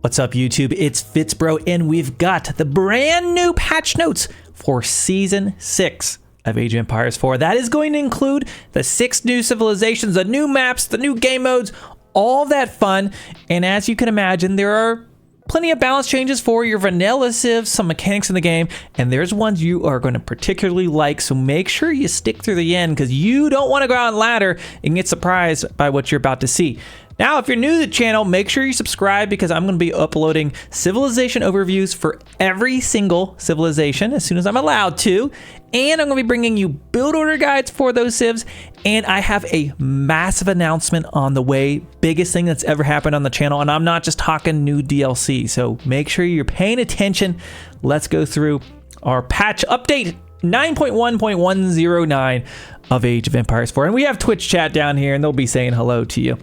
What's up, YouTube? It's FitzBro, and we've got the brand new patch notes for Season 6 of Age of Empires 4. That is going to include the 6 new civilizations, the new maps, the new game modes, all that fun. And as you can imagine, there are plenty of balance changes for your vanilla civs, some mechanics in the game, and there's ones you are going to particularly like, so make sure you stick through the end because you don't want to go out on ladder and get surprised by what you're about to see. Now, if you're new to the channel, make sure you subscribe because I'm going to be uploading civilization overviews for every single civilization as soon as I'm allowed to. And I'm going to be bringing you build order guides for those civs. And I have a massive announcement on the way. Biggest thing that's ever happened on the channel. And I'm not just talking new DLC. So make sure you're paying attention. Let's go through our patch update 9.1.109 of Age of Empires 4. And we have Twitch chat down here and they'll be saying hello to you.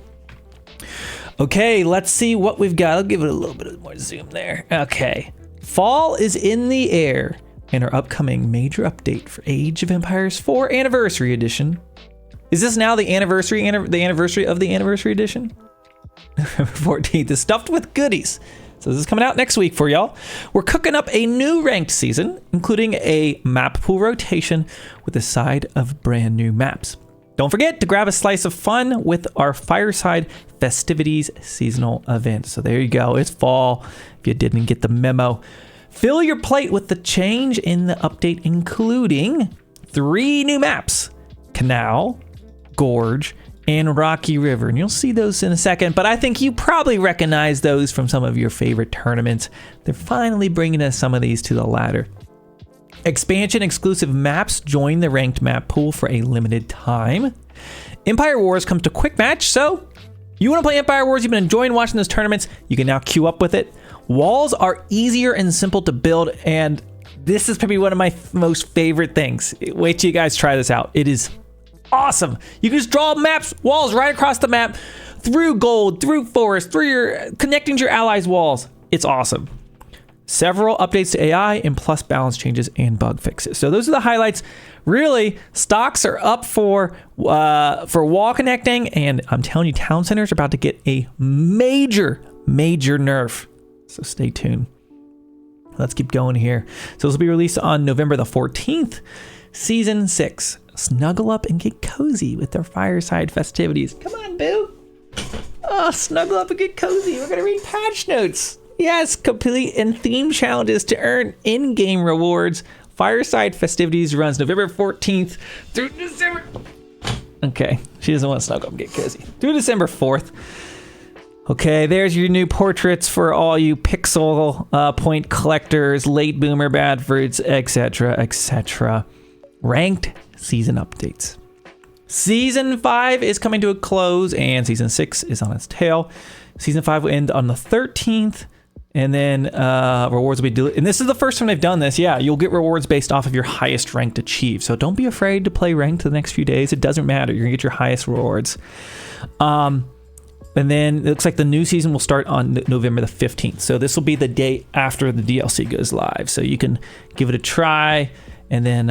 Okay, let's see what we've got. I'll give it a little bit more zoom there. Okay, fall is in the air and our upcoming major update for Age of Empires 4 Anniversary Edition. Is this now the anniversary of the Anniversary Edition? November 14th is stuffed with goodies. So this is coming out next week for y'all. We're cooking up a new ranked season, including a map pool rotation with a side of brand new maps. Don't forget to grab a slice of fun with our Fireside Festivities seasonal event. So there you go. It's fall if you didn't get the memo. Fill your plate with the change in the update, including 3 new maps: Canal, Gorge, and Rocky River. And you'll see those in a second, but I think you probably recognize those from some of your favorite tournaments. They're finally bringing us some of these to the ladder. Expansion exclusive maps join the ranked map pool for a limited time. Empire Wars comes to quick match, so you want to play Empire Wars, you've been enjoying watching those tournaments, you can now queue up with it. Walls are easier and simple to build, and this is probably one of my most favorite things. Wait till you guys try this out. It is awesome. You can just draw maps, walls right across the map, through gold, through forest, through your connecting to your allies' walls. It's awesome. Several updates to AI and plus balance changes and bug fixes. So those are the highlights. Really, stocks are up for wall connecting, and I'm telling you, town centers are about to get a major nerf. So stay tuned. Let's keep going here. So this will be released on November the 14th. Season 6. Snuggle up and get cozy with their fireside festivities. Come on, boo. Oh, snuggle up and get cozy. We're gonna read patch notes. Yes, complete and theme challenges to earn in-game rewards. Fireside Festivities runs November 14th through December... Okay, she doesn't want to snuggle up and get cozy. Through December 4th. Okay, there's your new portraits for all you pixel point collectors, late boomer bad fruits, etc., etc. Ranked season updates. Season 5 is coming to a close and Season 6 is on its tail. Season 5 will end on the 13th. And then rewards will be and this is the first time they've done this. Yeah, you'll get rewards based off of your highest ranked achieved. So don't be afraid to play ranked the next few days. It doesn't matter. You're gonna get your highest rewards. And then it looks like the new season will start on November the 15th. So this will be the day after the DLC goes live. So you can give it a try and then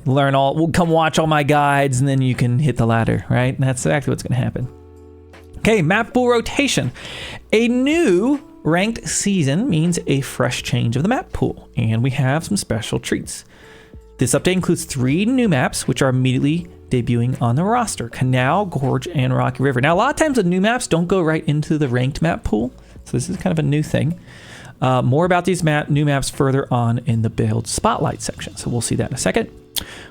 learn all. We'll come watch all my guides and then you can hit the ladder, right? And that's exactly what's gonna happen. Okay, map pool rotation. A new ranked season means a fresh change of the map pool, and we have some special treats. This update includes 3 new maps, which are immediately debuting on the roster: Canal, Gorge, and Rocky River. Now, a lot of times the new maps don't go right into the ranked map pool, so this is kind of a new thing. More about these new maps further on in the build spotlight section, so we'll see that in a second.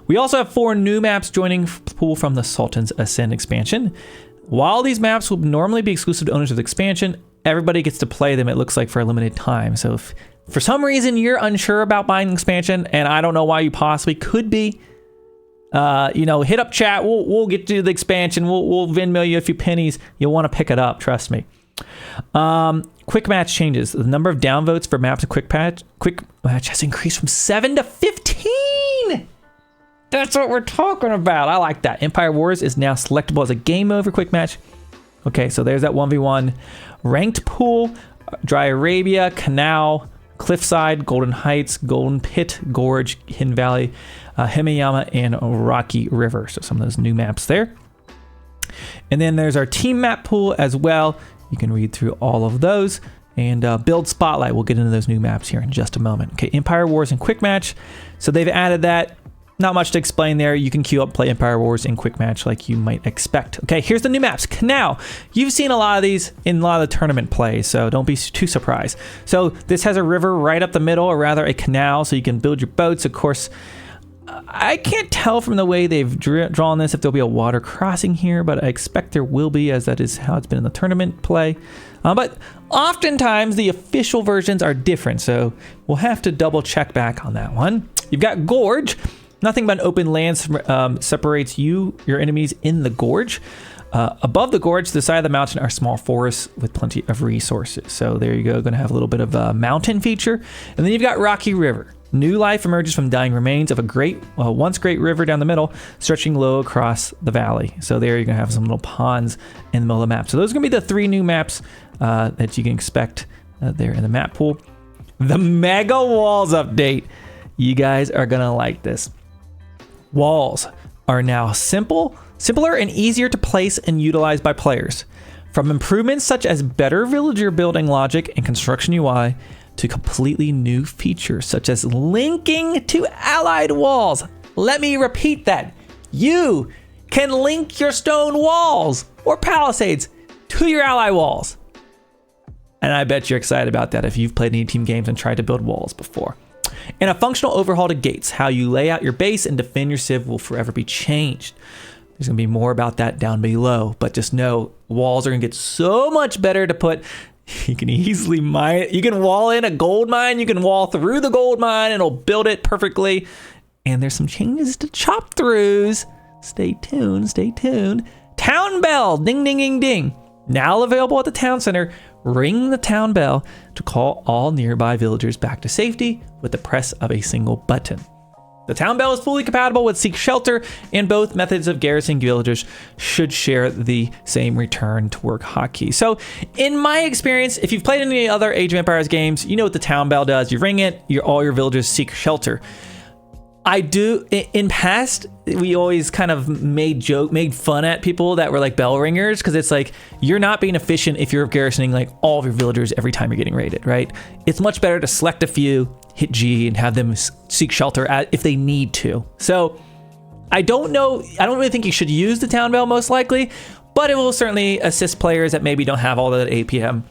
We also have 4 new maps joining the pool from the Sultans Ascend expansion. While these maps will normally be exclusive to owners of the expansion, everybody gets to play them, it looks like, for a limited time. So if for some reason you're unsure about buying an expansion, and I don't know why you possibly could be, hit up chat. We'll get to the expansion. We'll Venmo you a few pennies. You'll want to pick it up, trust me. Quick match changes. The number of downvotes for maps of quick match has increased from 7 to 15. That's what we're talking about. I like that. Empire Wars is now selectable as a game mode for quick match. Okay, so there's that 1v1. Ranked pool: Dry Arabia, Canal, Cliffside, Golden Heights, Golden Pit, Gorge, Hidden Valley, Himayama, and Rocky River. So some of those new maps there. And then there's our team map pool as well. You can read through all of those. and build Spotlight. We'll get into those new maps here in just a moment. Okay, Empire Wars and Quick Match. So they've added that. Not much to explain there. You can queue up, play Empire Wars in Quick Match like you might expect. Okay, here's the new maps. Canal. You've seen a lot of these in a lot of the tournament play, so don't be too surprised. So this has a river right up the middle, or rather a canal, so you can build your boats. Of course, I can't tell from the way they've drawn this if there'll be a water crossing here, but I expect there will be, as that is how it's been in the tournament play. But oftentimes the official versions are different, so we'll have to double check back on that one. You've got Gorge. Nothing but an open land separates your enemies in the gorge. Above the gorge, to the side of the mountain, are small forests with plenty of resources. So there you go, going to have a little bit of a mountain feature. And then you've got Rocky River. New life emerges from dying remains of a once great river down the middle, stretching low across the valley. So there you're going to have some little ponds in the middle of the map. So those are going to be the 3 new maps that you can expect there in the map pool. The Mega Walls update. You guys are going to like this. Walls are now simpler and easier to place and utilize by players. From improvements such as better villager building logic and construction UI to completely new features such as linking to allied walls. Let me repeat that. You can link your stone walls or palisades to your ally walls. And I bet you're excited about that if you've played any team games and tried to build walls before. And a functional overhaul to gates. How you lay out your base and defend your civ will forever be changed. There's going to be more about that down below, but just know walls are going to get so much better to put. You can easily mine. You can wall in a gold mine. You can wall through the gold mine and it'll build it perfectly. And there's some changes to chop throughs. Stay tuned. Stay tuned. Town bell. Ding, ding, ding, ding. Now available at the town center. Ring the town bell to call all nearby villagers back to safety with the press of a single button. The town bell is fully compatible with Seek Shelter, and both methods of garrisoning villagers should share the same return to work hotkey. So in my experience, if you've played any other Age of Empires games, you know what the town bell does. You ring it, all your villagers seek shelter. I do, in past, we always kind of made fun at people that were like bell ringers, because it's like, you're not being efficient if you're garrisoning like all of your villagers every time you're getting raided, right? It's much better to select a few, hit G, and have them seek shelter if they need to. So I don't really think you should use the town bell most likely, but it will certainly assist players that maybe don't have all that APM.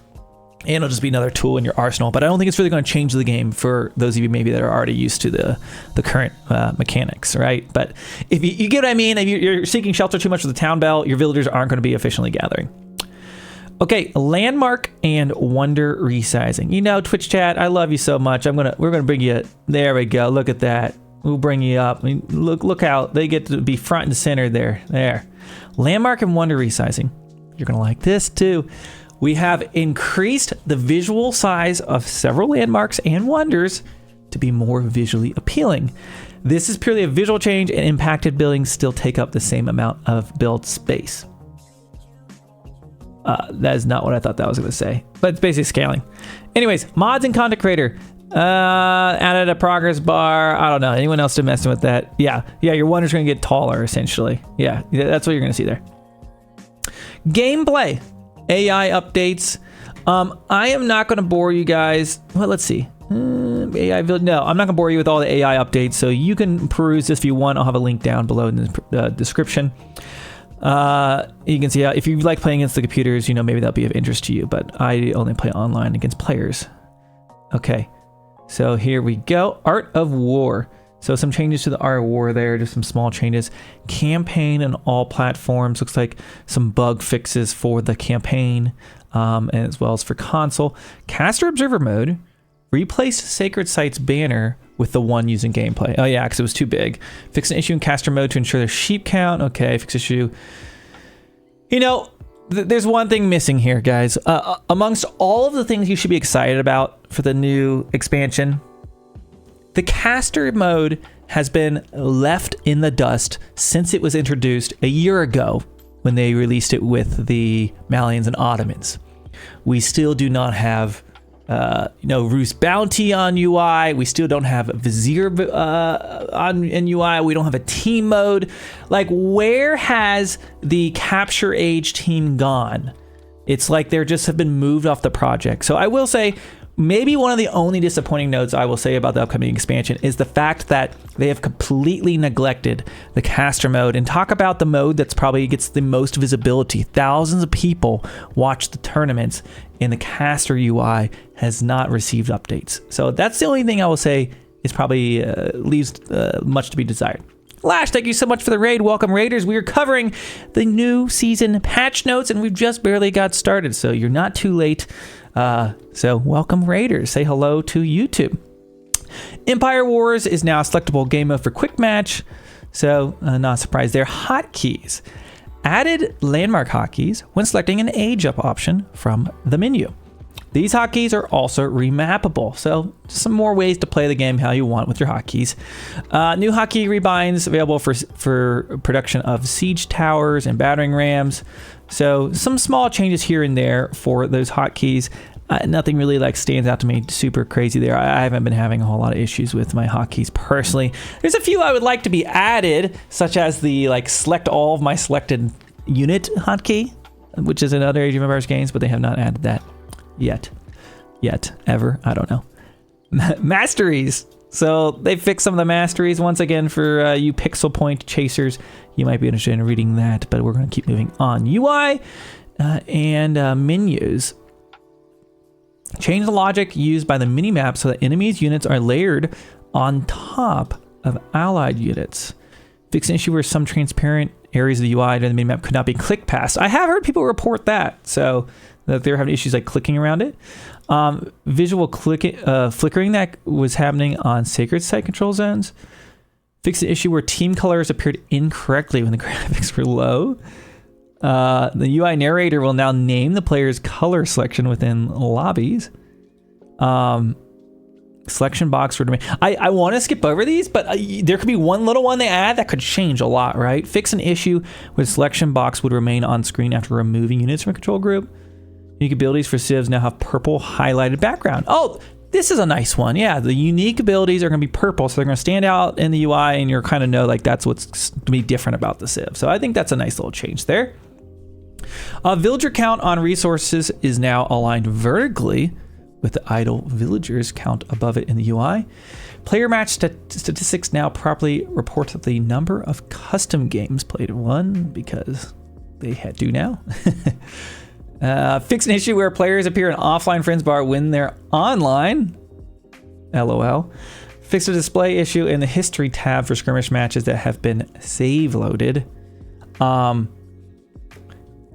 And it'll just be another tool in your arsenal. But I don't think it's really going to change the game for those of you maybe that are already used to the current mechanics, right? But if you get what I mean, if you're seeking shelter too much with the town bell, your villagers aren't going to be efficiently gathering. Okay, landmark and wonder resizing. You know, Twitch chat, I love you so much. We're gonna bring you. There we go. Look at that. We'll bring you up. I mean, look how they get to be front and center there. There. Landmark and wonder resizing. You're gonna like this too. We have increased the visual size of several landmarks and wonders to be more visually appealing. This is purely a visual change, and impacted buildings still take up the same amount of build space. That is not what I thought that was going to say, but it's basically scaling. Anyways, mods and content creator. Added a progress bar. I don't know. Anyone else still messing with that? Yeah, your wonders are going to get taller, essentially. Yeah, that's what you're going to see there. Gameplay. AI updates. I am not going to bore you guys. Well, let's see. AI build. No, I'm not going to bore you with all the AI updates, so you can peruse this if you want. I'll have a link down below in the description. You can see if you like playing against the computers, maybe that'll be of interest to you, but I only play online against players. Okay, so here we go. Art of War. So some changes to the Art of War there, just some small changes. Campaign on all platforms. Looks like some bug fixes for the campaign, and as well as for console. Caster Observer mode. Replace Sacred Sites banner with the one using gameplay. Oh yeah, because it was too big. Fix an issue in caster mode to ensure there's sheep count. Okay, fix issue. There's one thing missing here, guys. Amongst all of the things you should be excited about for the new expansion, the caster mode has been left in the dust since it was introduced a year ago when they released it with the Malians and Ottomans. We still do not have Roost Bounty on UI. We still don't have Vizier on UI. We don't have a team mode. Like, where has the Capture Age team gone? It's like they're just have been moved off the project. So I will say, maybe one of the only disappointing notes I will say about the upcoming expansion is the fact that they have completely neglected the caster mode. And talk about the mode that's probably gets the most visibility. Thousands of people watch the tournaments, and the caster UI has not received updates. So that's the only thing I will say is probably leaves much to be desired. Lash, thank you so much for the raid. Welcome, Raiders. We are covering the new season patch notes, and we've just barely got started, so you're not too late. So welcome, Raiders. Say hello to YouTube. Empire Wars is now a selectable game mode for quick match, so not surprised there. Hotkeys. Added landmark hotkeys when selecting an age up option from the menu. These hotkeys are also remappable, so some more ways to play the game how you want with your hotkeys. New hotkey rebinds available for production of siege towers and battering rams. So some small changes here and there for those hotkeys. Nothing really like stands out to me super crazy there. I haven't been having a whole lot of issues with my hotkeys personally. There's a few I would like to be added, such as the like select all of my selected unit hotkey, which is in other Age of Empires games, but they have not added that. Yet, ever, I don't know. Masteries. So they fixed some of the masteries once again for you pixel point chasers. You might be interested in reading that, but we're going to keep moving on. UI and menus. Change the logic used by the minimap so that enemies' units are layered on top of allied units. Fix an issue where some transparent areas of the UI during the minimap could not be clicked past. I have heard people report that, so that they're having issues like clicking around it. Visual flickering that was happening on sacred site control zones. Fix the issue where team colors appeared incorrectly when the graphics were low. The UI narrator will now name the player's color selection within lobbies. Selection box would remain. I want to skip over these, but there could be one little one they add that could change a lot, right? Fix an issue where the selection box would remain on screen after removing units from a control group. Unique abilities for civs now have purple highlighted background. Oh, this is a nice one. Yeah, the unique abilities are going to be purple, so they're going to stand out in the UI, and you're kind of know like that's what's going to be different about the civ. So I think that's a nice little change there. Villager count on resources is now aligned vertically with the idle villagers count above it in the UI. Player match statistics now properly report the number of custom games played in one, because they do now. Fix an issue where players appear in offline friends bar when they're online. LOL. Fix a display issue in the history tab for skirmish matches that have been save loaded.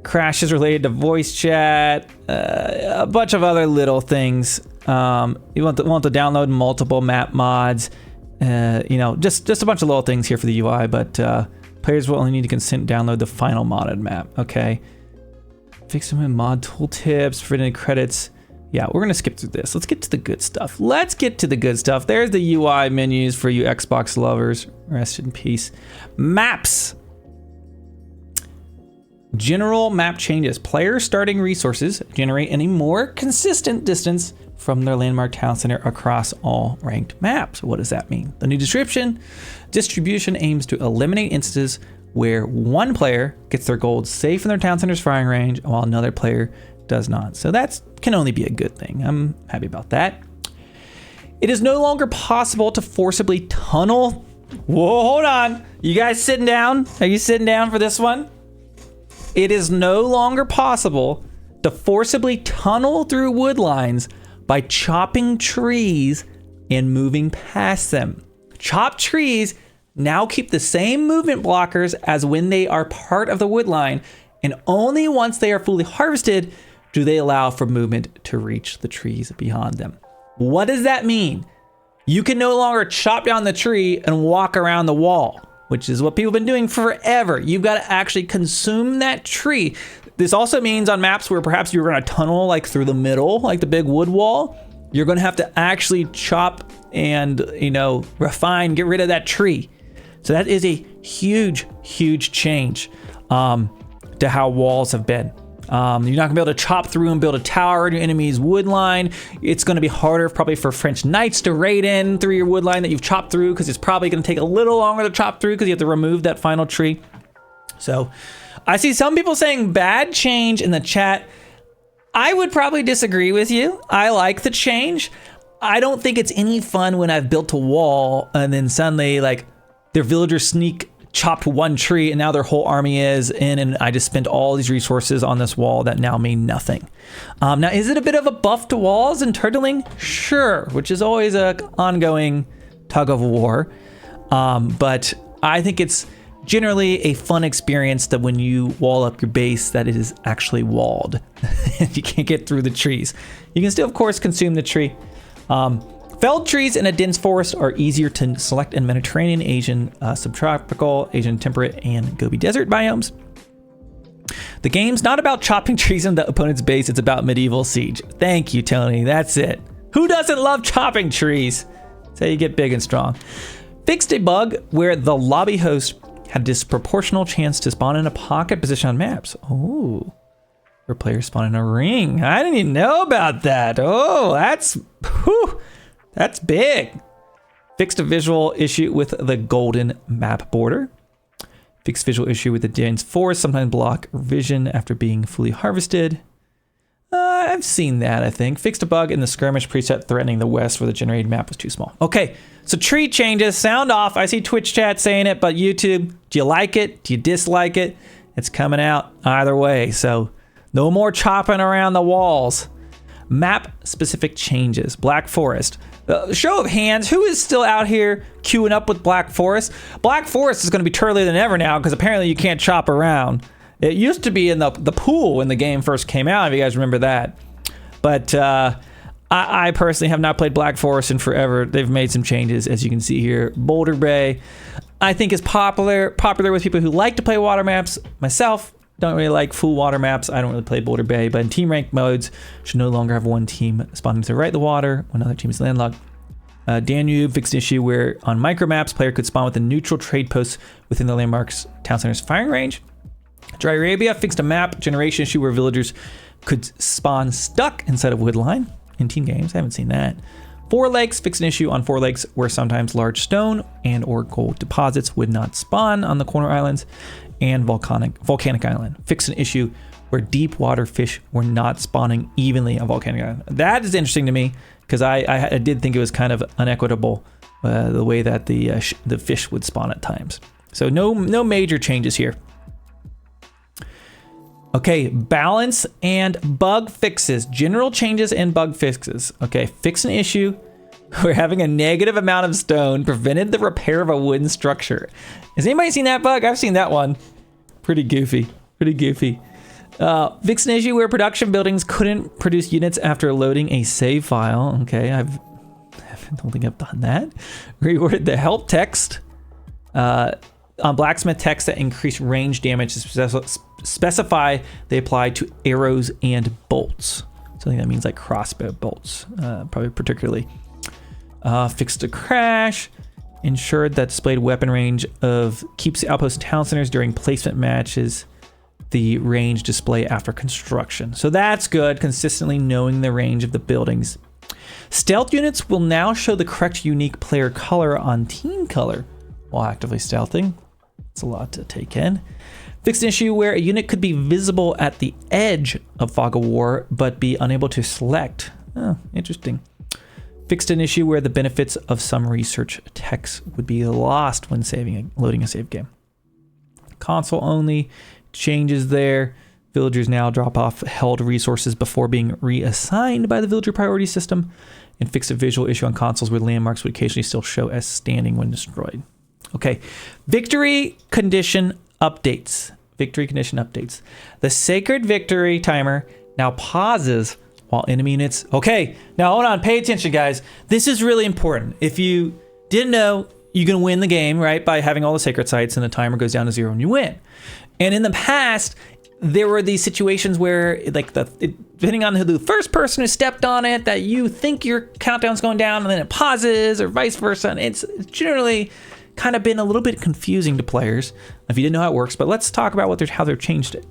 Crashes related to voice chat. A bunch of other little things. You want to download multiple map mods. Just a bunch of little things here for the UI, but players will only need to consent to download the final modded map. Okay. Fix some mod tooltips, preventing credits. Yeah, we're gonna skip through this. Let's get to the good stuff. There's the UI menus for you Xbox lovers. Rest in peace. Maps. General map changes. Players starting resources generate any more consistent distance from their landmark town center across all ranked maps. What does that mean? The new distribution aims to eliminate instances where one player gets their gold safe in their town center's firing range while another player does not. So that can only be a good thing. I'm happy about that. It is no longer possible to forcibly tunnel. Whoa, hold on. You guys sitting down? Are you sitting down for this one? It is no longer possible to forcibly tunnel through wood lines by chopping trees and moving past them. Chopped trees now keep the same movement blockers as when they are part of the wood line, and only once they are fully harvested do they allow for movement to reach the trees beyond them. What does that mean? You can no longer chop down the tree and walk around the wall, which is what people have been doing forever. You've got to actually consume that tree. This also means on maps where perhaps you're going to tunnel like through the middle, like the big wood wall, you're going to have to actually chop and, refine, get rid of that tree. So that is a huge, huge change to how walls have been. You're not gonna be able to chop through and build a tower in your enemy's wood line. It's gonna be harder probably for French knights to raid in through your wood line that you've chopped through, because it's probably gonna take a little longer to chop through because you have to remove that final tree. So I see some people saying bad change in the chat. I would probably disagree with you. I like the change. I don't think it's any fun when I've built a wall and then suddenly like their villagers chopped one tree and now their whole army is in, and I just spent all these resources on this wall that now mean nothing. Now, is it a bit of a buff to walls and turtling? Sure, which is always a ongoing tug of war. But I think it's generally a fun experience that when you wall up your base that it is actually walled. You can't get through the trees. You can still, of course, consume the tree. Felled trees in a dense forest are easier to select in Mediterranean, Asian subtropical, Asian temperate, and Gobi Desert biomes. The game's not about chopping trees in the opponent's base, it's about medieval siege. Thank you, Tony, that's it. Who doesn't love chopping trees? That's how you get big and strong. Fixed a bug where the lobby host had a disproportional chance to spawn in a pocket position on maps. Oh, where players spawn in a ring. I didn't even know about that. Oh, that's big. Fixed a visual issue with the golden map border. Fixed visual issue with the dense forest, sometimes block vision after being fully harvested. I've seen that, I think. Fixed a bug in the skirmish preset threatening the west where the generated map was too small. Okay, so tree changes, sound off. I see Twitch chat saying it, but YouTube, do you like it? Do you dislike it? It's coming out either way, so no more chopping around the walls. Map-specific changes. Black Forest. Show of hands, who is still out here queuing up with Black Forest? Black Forest is going to be turtlier than ever now because apparently you can't chop around. It used to be in the pool when the game first came out, if you guys remember that. But I personally have not played Black Forest in forever. They've made some changes, as you can see here. Boulder Bay, I think, is popular with people who like to play water maps. Myself, don't really like full water maps. I don't really play Boulder Bay, but in team rank modes, should no longer have one team spawning to the right of the water when another team is landlocked. Danube fixed an issue where on micro maps, player could spawn with a neutral trade post within the landmark's town center's firing range. Dry Arabia fixed a map generation issue where villagers could spawn stuck inside of wood line in team games. I haven't seen that. Four Lakes fixed an issue on Four Lakes where sometimes large stone and or gold deposits would not spawn on the corner islands. And Volcanic Island fixed an issue where deep water fish were not spawning evenly on Volcanic Island. That is interesting to me because I did think it was kind of inequitable the way that the fish would spawn at times. So no major changes here. Okay, balance and bug fixes. General changes and bug fixes. Okay, fix an issue where having a negative amount of stone prevented the repair of a wooden structure. Has anybody seen that bug? I've seen that one. Pretty goofy. Fix an issue where production buildings couldn't produce units after loading a save file. Okay, I don't think I've done that. Reworded the help text on blacksmith text that increased range damage to specify they apply to arrows and bolts. So I think that means like crossbow bolts, probably particularly. Fixed a crash. Ensured that displayed weapon range of keeps outpost town centers during placement matches the range display after construction. So that's good, consistently knowing the range of the buildings. Stealth units will now show the correct unique player color on team color while actively stealthing. It's a lot to take in. Fixed an issue where a unit could be visible at the edge of Fog of War but be unable to select. Oh, interesting. Fixed an issue where the benefits of some research text would be lost when loading a save game. Console only changes there. Villagers now drop off held resources before being reassigned by the villager priority system. And fixed a visual issue on consoles where landmarks would occasionally still show as standing when destroyed. Okay, victory condition updates. The sacred victory timer now pauses while enemy units... Okay, now hold on, pay attention, guys. This is really important. If you didn't know, you can win the game, right, by having all the sacred sites and the timer goes down to 0 and you win. And in the past, there were these situations where, like, depending on who the first person who stepped on it, that you think your countdown's going down and then it pauses, or vice versa. And it's generally kind of been a little bit confusing to players if you didn't know how it works. But let's talk about how they've changed it.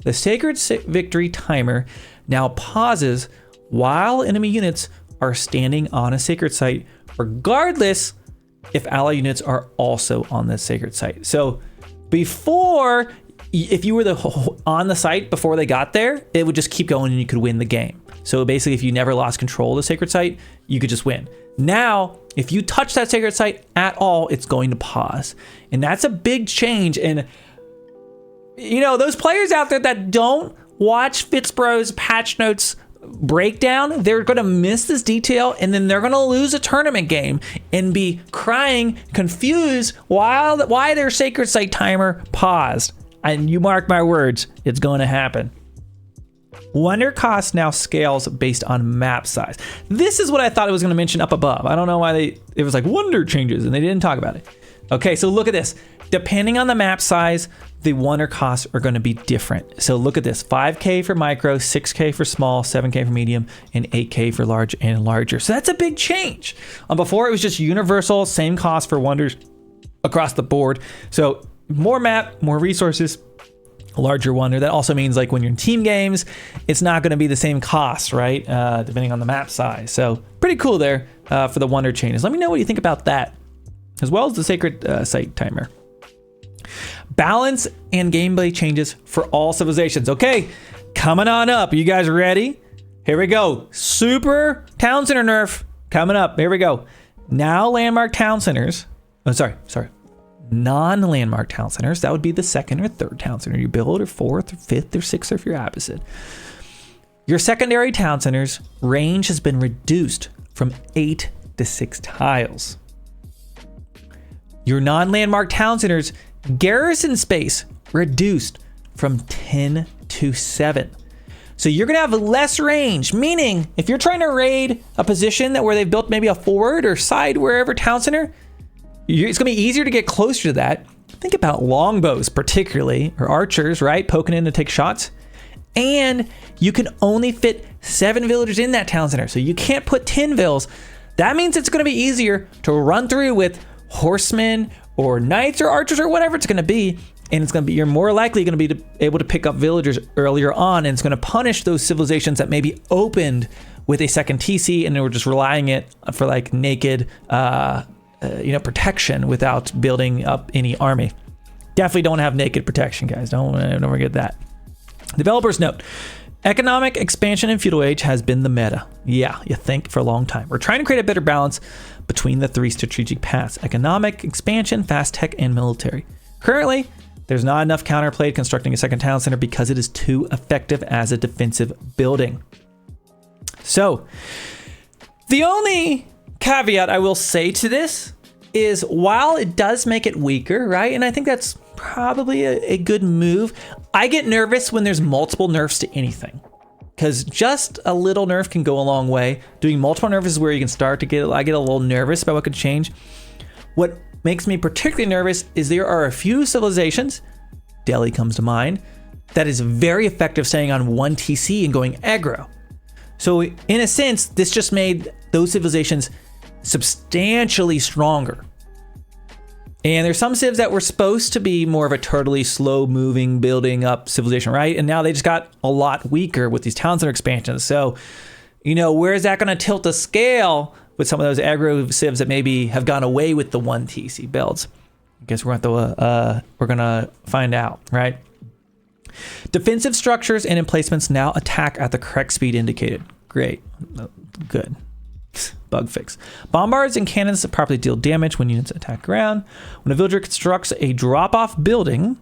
The sacred victory timer now pauses while enemy units are standing on a sacred site, regardless if ally units are also on the sacred site. So before, if you were on the site before they got there, it would just keep going and you could win the game. So basically, if you never lost control of the sacred site, you could just win. Now, if you touch that sacred site at all, it's going to pause. And that's a big change. And, you know, those players out there that don't watch FitzBro's patch notes breakdown, they're going to miss this detail, and then they're going to lose a tournament game and be crying, confused why their sacred site timer paused. And you mark my words, it's going to happen. Wonder cost now scales based on map size. This is what I thought it was going to mention up above. I don't know why it was like wonder changes and they didn't talk about it. Okay, so look at this. Depending on the map size, the wonder costs are going to be different. So look at this, 5K for micro, 6K for small, 7K for medium, and 8K for large and larger. So that's a big change. Before it was just universal, same cost for wonders across the board. So more map, more resources, larger wonder. That also means like when you're in team games, it's not going to be the same cost, right? Depending on the map size. So pretty cool there for the wonder changes. Let me know what you think about that, as well as the sacred site timer. Balance and gameplay changes for all civilizations. Okay, coming on up. You guys ready? Here we go. Super town center nerf coming up. Here we go. Now landmark town centers. Oh, sorry. Non-landmark town centers. That would be the second or third town center you build, or fourth, or fifth, or sixth, or if you're opposite. Your secondary town centers range has been reduced from 8 to 6 tiles. Your non-landmark town centers garrison space reduced from 10 to 7. So you're gonna have less range, meaning if you're trying to raid a position where they've built maybe a forward or side wherever town center, it's gonna be easier to get closer to that. Think about longbows particularly, or archers, right? Poking in to take shots. And you can only fit 7 villagers in that town center. So you can't put 10 vills. That means it's gonna be easier to run through with horsemen or knights or archers or whatever it's going to be, and it's going to be, you're more likely going to be able to pick up villagers earlier on, and it's going to punish those civilizations that maybe opened with a second TC and they were just relying it for like naked protection without building up any army. Definitely don't have naked protection, guys. Don't forget that. Developers note, economic expansion in feudal age has been the meta. Yeah, you think, for a long time. We're trying to create a better balance between the 3 strategic paths: economic expansion, fast tech, and military. Currently, there's not enough counterplay constructing a second town center because it is too effective as a defensive building. So, the only caveat I will say to this is, while it does make it weaker, right? And I think that's probably a good move. I get nervous when there's multiple nerfs to anything, because just a little nerf can go a long way. Doing multiple nerfs is where you can start to I get a little nervous about what could change. What makes me particularly nervous is there are a few civilizations, Delhi comes to mind, that is very effective staying on 1 TC and going aggro. So in a sense, this just made those civilizations substantially stronger. And there's some civs that were supposed to be more of a turtly, slow-moving, building up civilization, right? And now they just got a lot weaker with these town center expansions. So, where is that going to tilt the scale with some of those aggro civs that maybe have gone away with the 1 TC builds? I guess we're gonna find out, right? Defensive structures and emplacements now attack at the correct speed indicated. Great, good. Bug fix. Bombards and cannons properly deal damage when units attack ground. When a villager constructs a drop-off building,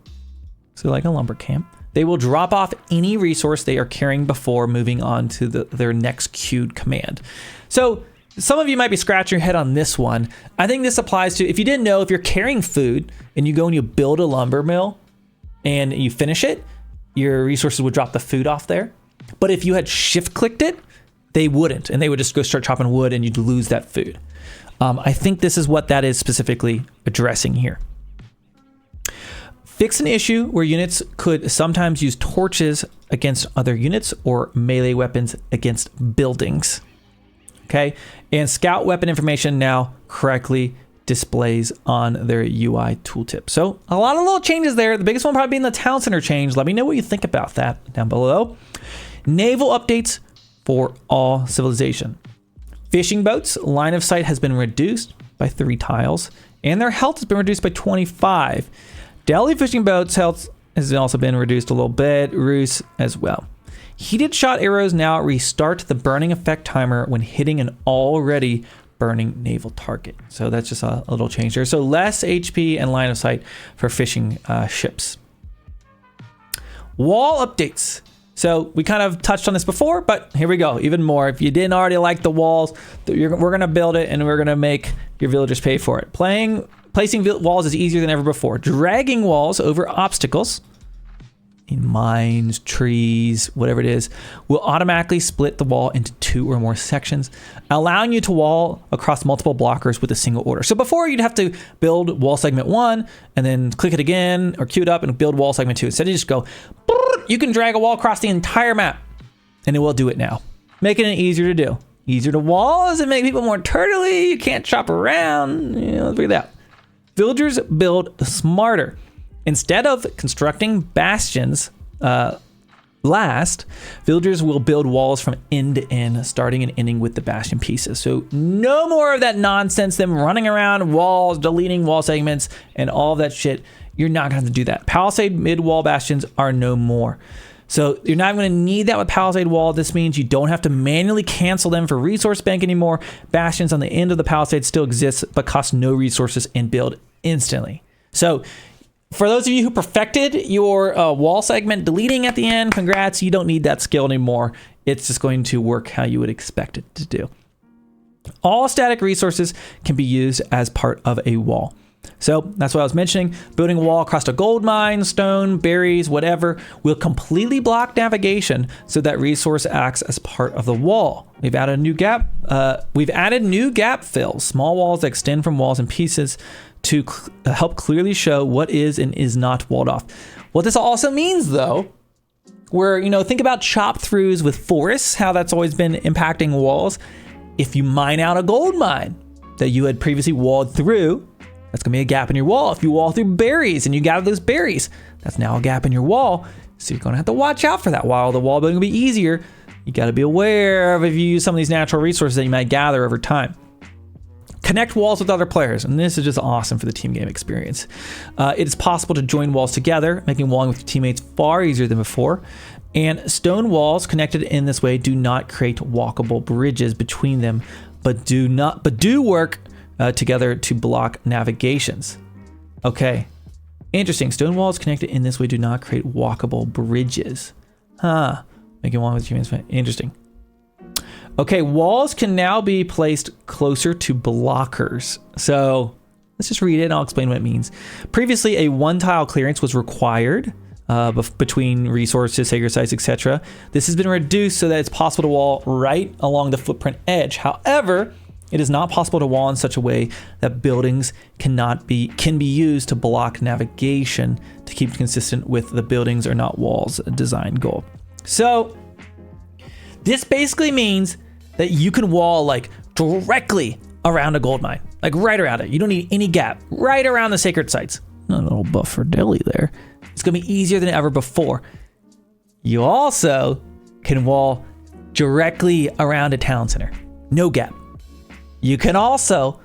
so like a lumber camp, they will drop off any resource they are carrying before moving on to their next queued command. So some of you might be scratching your head on this one. I think this applies to, if you didn't know, if you're carrying food and you go and you build a lumber mill and you finish it, your resources would drop the food off there. But if you had shift clicked it, they wouldn't, and they would just go start chopping wood and you'd lose that food. I think this is what that is specifically addressing here. Fix an issue where units could sometimes use torches against other units or melee weapons against buildings. Okay, and scout weapon information now correctly displays on their UI tooltip. So a lot of little changes there. The biggest one probably being the town center change. Let me know what you think about that down below. Naval updates for all civilization. Fishing boats, line of sight has been reduced by 3 tiles, and their health has been reduced by 25. Delhi fishing boats' health has also been reduced a little bit. Ruse as well. Heated shot arrows now restart the burning effect timer when hitting an already burning naval target. So that's just a little change there. So less HP and line of sight for fishing ships. Wall updates. So we kind of touched on this before, but here we go. Even more. If you didn't already like the walls, we're going to build it and we're going to make your villagers pay for it. Placing walls is easier than ever before. Dragging walls over obstacles in mines, trees, whatever it is, will automatically split the wall into 2 or more sections, allowing you to wall across multiple blockers with a single order. So before, you'd have to build wall segment 1 and then click it again or queue it up and build wall segment 2. Instead, you just go, you can drag a wall across the entire map and it will do it now, making it easier to do. Easier to wall? Does it make people more turtly? You can't chop around. Let's figure that out. Villagers build smarter. Instead of constructing bastions last, villagers will build walls from end to end, starting and ending with the bastion pieces. So no more of that nonsense, them running around walls, deleting wall segments, and all of that shit. You're not going to have to do that. Palisade mid-wall bastions are no more. So you're not going to need that with Palisade wall. This means you don't have to manually cancel them for resource bank anymore. Bastions on the end of the palisade still exist, but cost no resources and build instantly. So for those of you who perfected your wall segment deleting at the end, congrats, you don't need that skill anymore. It's just going to work how you would expect it to do. All static resources can be used as part of a wall. So that's what I was mentioning. Building a wall across a gold mine, stone, berries, whatever, will completely block navigation so that resource acts as part of the wall. We've added new gap. We've added new gap fills, small walls that extend from walls and pieces to help clearly show what is and is not walled off. What this also means, though, where, think about chop throughs with forests, how that's always been impacting walls. If you mine out a gold mine that you had previously walled through, that's gonna be a gap in your wall. If you wall through berries and you gather those berries, that's now a gap in your wall. So you're gonna have to watch out for that. While the wall building will be easier, you gotta be aware of if you use some of these natural resources that you might gather over time. Connect walls with other players, and this is just awesome for the team game experience. It is possible to join walls together, making walling with your teammates far easier than before. And stone walls connected in this way do not create walkable bridges between them, but do work together to block navigations. Okay, interesting. Stone walls connected in this way do not create walkable bridges. Making walling with humans. Interesting. Okay, walls can now be placed closer to blockers. So let's just read it and I'll explain what it means. Previously, a one tile clearance was required between resources, sacred sites, etc. This has been reduced so that it's possible to wall right along the footprint edge. However, it is not possible to wall in such a way that buildings can be used to block navigation to keep consistent with the buildings are not walls design goal. So this basically means that you can wall like directly around a gold mine, like right around it. You don't need any gap, right around the sacred sites. A little buffer deli there. It's gonna be easier than ever before. You also can wall directly around a town center, no gap. You can also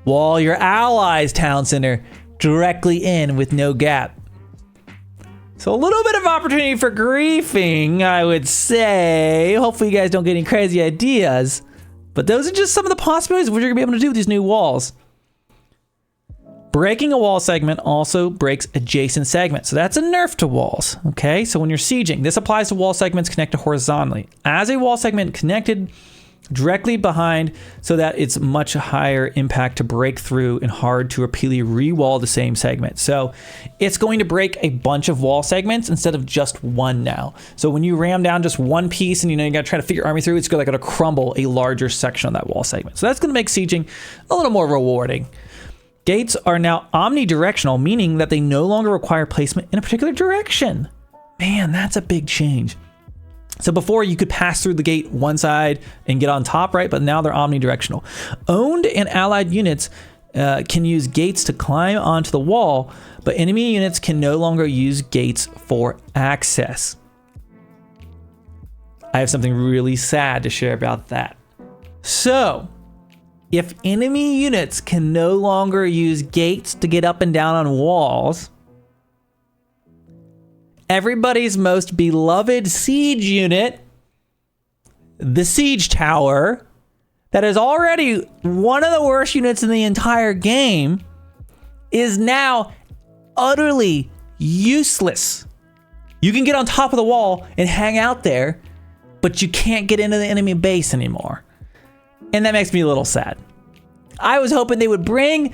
wall your allies' town center directly in with no gap. So a little bit of opportunity for griefing, I would say. Hopefully you guys don't get any crazy ideas. But those are just some of the possibilities of what you're gonna be able to do with these new walls. Breaking a wall segment also breaks adjacent segments. So that's a nerf to walls, okay? So when you're sieging, this applies to wall segments connected horizontally. As a wall segment connected directly behind so that it's much higher impact to break through and hard to repeatedly re-wall the same segment. So it's going to break a bunch of wall segments instead of just one now. So when you ram down just one piece and you got to try to fit your army through, it's going to crumble a larger section of that wall segment. So that's going to make sieging a little more rewarding. Gates are now omnidirectional, meaning that they no longer require placement in a particular direction. Man, that's a big change. So before you could pass through the gate one side and get on top, right? But now they're omnidirectional. Owned and allied units can use gates to climb onto the wall, but enemy units can no longer use gates for access. I have something really sad to share about that. So, if enemy units can no longer use gates to get up and down on walls, everybody's most beloved siege unit, the Siege Tower, that is already one of the worst units in the entire game, is now utterly useless. You can get on top of the wall and hang out there, but you can't get into the enemy base anymore. And that makes me a little sad. I was hoping they would bring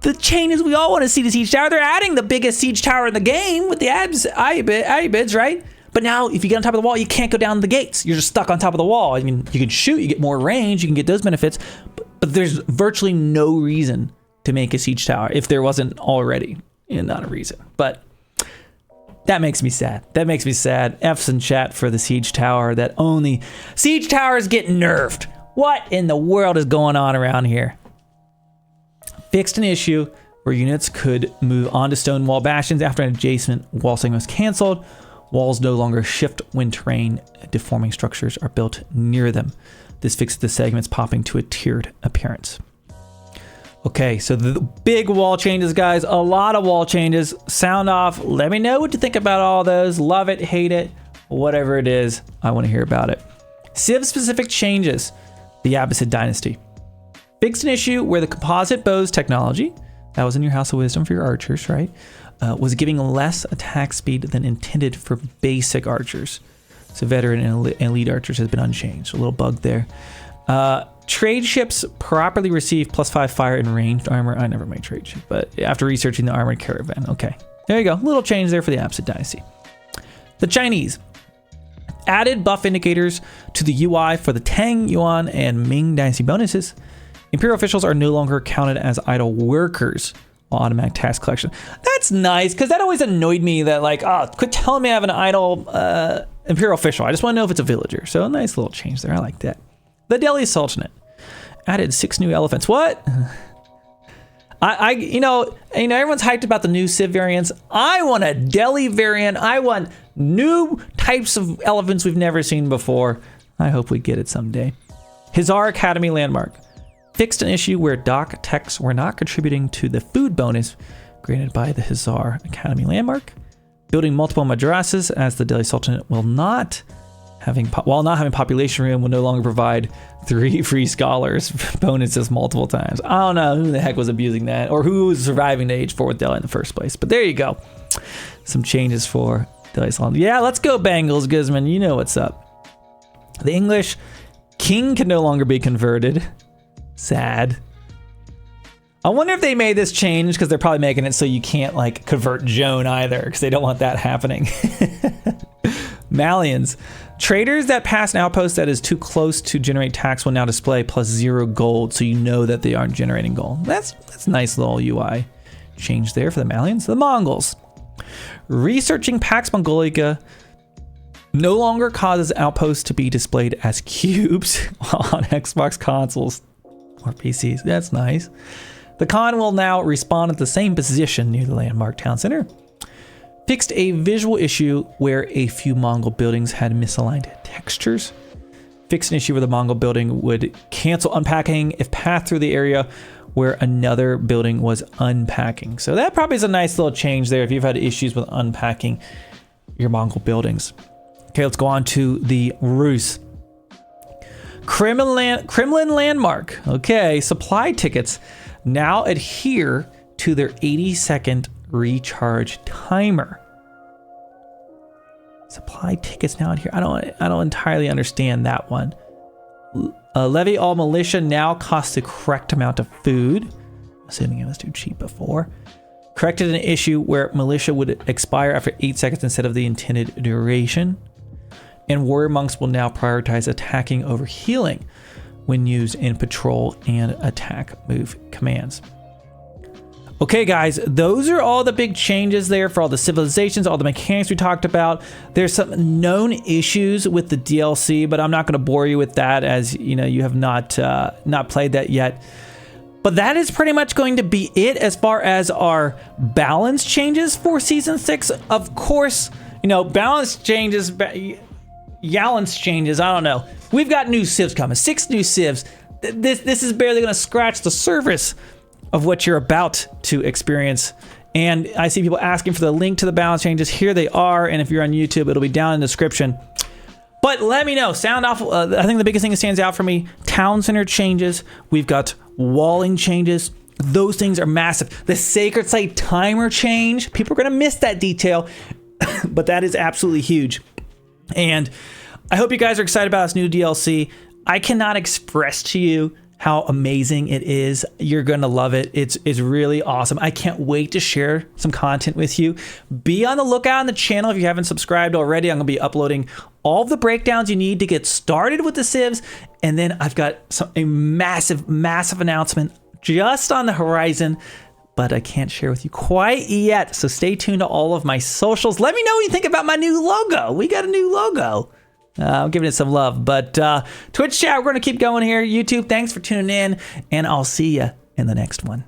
the changes we all want to see to Siege Tower. They're adding the biggest Siege Tower in the game with the AoE, right? But now, if you get on top of the wall, you can't go down the gates. You're just stuck on top of the wall. I mean, you can shoot, you get more range, you can get those benefits, but there's virtually no reason to make a Siege Tower if there wasn't already. Not a reason, but that makes me sad. That makes me sad. F's in chat for the Siege Tower. That only Siege Towers get nerfed. What in the world is going on around here? Fixed an issue where units could move onto stone wall bastions after an adjacent wall segment was canceled. Walls no longer shift when terrain deforming structures are built near them. This fixes the segments popping to a tiered appearance. Okay, so the big wall changes, guys. A lot of wall changes. Sound off. Let me know what you think about all those. Love it, hate it, whatever it is. I want to hear about it. Civ-specific changes. The Abbasid Dynasty. Fixed an issue where the composite bows technology, that was in your House of Wisdom for your archers, right? Was giving less attack speed than intended for basic archers. So veteran and elite archers has been unchanged. A little bug there. Trade ships properly receive +5 fire and ranged armor. I never made trade ship, but after researching the armored caravan. Okay, there you go. Little change there for the Abbasid Dynasty. The Chinese added buff indicators to the UI for the Tang, Yuan, and Ming Dynasty bonuses. Imperial officials are no longer counted as idle workers while automatic task collection. That's nice, because that always annoyed me that like, quit telling me I have an idle Imperial official. I just want to know if it's a villager. So a nice little change there. I like that. The Delhi Sultanate added 6 new elephants. What? You know, everyone's hyped about the new Civ variants. I want a Delhi variant. I want new types of elephants we've never seen before. I hope we get it someday. Hussar Academy landmark. Fixed an issue where dock techs were not contributing to the food bonus granted by the Hussar Academy landmark. Building multiple madrasas, as the Delhi Sultanate will not while not having population room, will no longer provide 3 free scholars bonuses multiple times. I don't know who the heck was abusing that, or who was surviving to age 4 with Delhi in the first place. But there you go. Some changes for Delhi Sultanate. Yeah, let's go Bengals, Guzman. You know what's up. The English king can no longer be converted. Sad. I wonder if they made this change because they're probably making it so you can't like convert Joan either, because they don't want that happening. Malians. Traders that pass an outpost that is too close to generate tax will now display +0 gold, so you know that they aren't generating gold. That's a nice little UI change there for the Malians. The Mongols. Researching Pax Mongolica no longer causes outposts to be displayed as cubes on Xbox consoles or PCs. That's nice. The Khan will now respawn at the same position near the landmark town center. Fixed a visual issue where a few Mongol buildings had misaligned textures. Fixed an issue where the Mongol building would cancel unpacking if passed through the area where another building was unpacking. So that probably is a nice little change there if you've had issues with unpacking your Mongol buildings. Okay, let's go on to the Rus. Kremlin landmark. Okay, supply tickets now adhere to their 80-second recharge timer. Supply tickets now adhere. I don't entirely understand that one. Levy all militia now costs the correct amount of food. Assuming it was too cheap before. Corrected an issue where militia would expire after 8 seconds instead of the intended duration. And warrior monks will now prioritize attacking over healing when used in patrol and attack move commands. Okay, guys, those are all the big changes there for all the civilizations, all the mechanics we talked about. There's some known issues with the DLC, but I'm not going to bore you with that, as you know you have not played that yet. But that is pretty much going to be it as far as our balance changes for Season 6. Of course, you know, balance changes, Yalance changes, I don't know. We've got new civs coming, 6 new civs. This is barely going to scratch the surface of what you're about to experience And I see people asking for the link to the balance changes. Here they are. And if you're on YouTube, it'll be down in the description. But let me know. Sound off. I think the biggest thing that stands out for me, town center changes. We've got walling changes. Those things are massive. The sacred site timer change. People are going to miss that detail, but that is absolutely huge. And I hope you guys are excited about this new DLC. I cannot express to you how amazing it is. You're going to love it. It's really awesome. I can't wait to share some content with you. Be on the lookout on the channel if you haven't subscribed already. I'm going to be uploading all the breakdowns you need to get started with the civs. And then I've got a massive, massive announcement just on the horizon, but I can't share with you quite yet. So stay tuned to all of my socials. Let me know what you think about my new logo. We got a new logo. I'm giving it some love, but Twitch chat, we're going to keep going here. YouTube, thanks for tuning in, and I'll see you in the next one.